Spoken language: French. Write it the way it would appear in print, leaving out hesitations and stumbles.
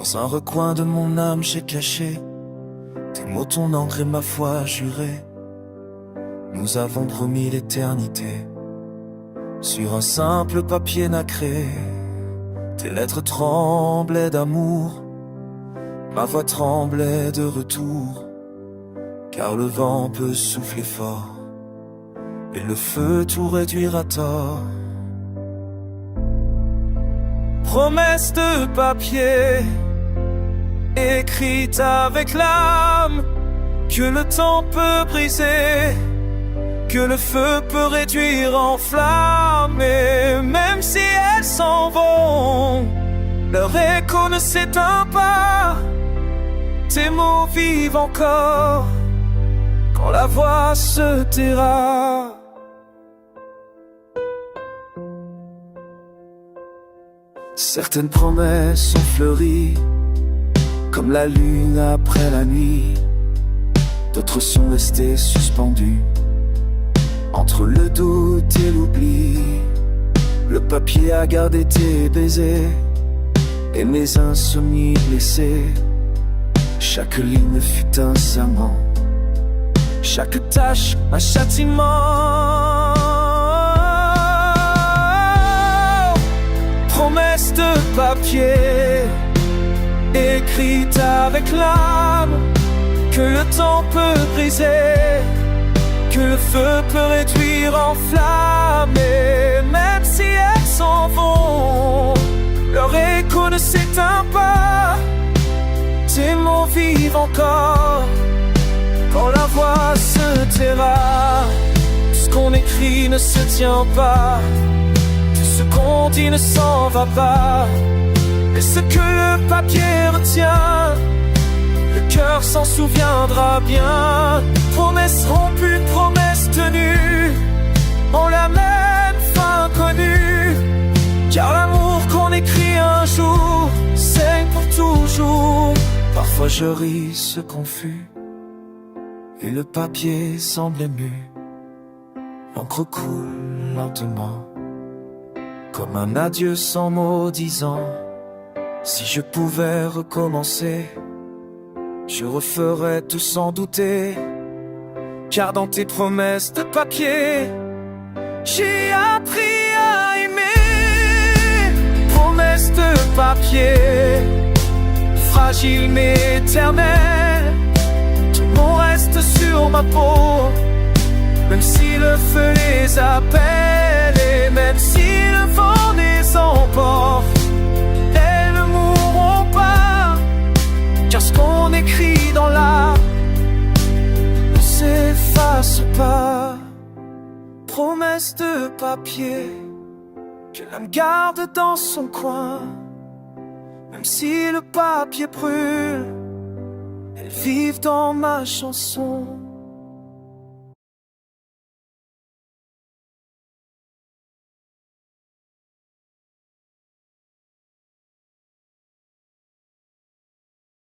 Dans un recoin de mon âme j'ai caché tes mots, ton encre et ma foi jurée. Nous avons promis l'éternité sur un simple papier nacré. Tes lettres tremblaient d'amour, ma voix tremblait de retour, car le vent peut souffler fort et le feu tout réduire à tort. Promesse de papier, écrite avec l'âme, que le temps peut briser, que le feu peut réduire en flamme. Et même si elles s'en vont, leur écho ne s'éteint pas. Tes mots vivent encore quand la voix se taira. Certaines promesses ont fleuri comme la lune après la nuit. D'autres sont restées suspendues entre le doute et l'oubli. Le papier a gardé tes baisers et mes insomnies blessées. Chaque ligne fut un serment, chaque tâche un châtiment. Promesse de papier, écrite avec l'âme, que le temps peut briser, que le feu peut réduire en flamme. Et même si elles s'en vont, leur écho ne s'éteint pas. Tes mots vivent encore quand la voix se taira. Tout ce qu'on écrit ne se tient pas, tout ce qu'on dit ne s'en va pas. Et ce que le papier retient, le cœur s'en souviendra bien. Promesse rompue, promesse tenue, ont la même fin connue. Car l'amour qu'on écrit un jour saigne pour toujours. Parfois je ris ce confus et le papier semble ému. L'encre coule lentement comme un adieu sans mots disant: si je pouvais recommencer, je referais tout sans douter. Car dans tes promesses de papier, j'ai appris à aimer. Promesses de papier, fragile mais éternelle. Ton nom reste sur ma peau, même si le feu les appelle. Et même si le vent les emporte, elles ne mourront pas. Car ce qu'on écrit dans l'âme ne s'efface pas. Promesse de papier que l'âme garde dans son coin. Même si le papier brûle, elles vivent dans ma chanson.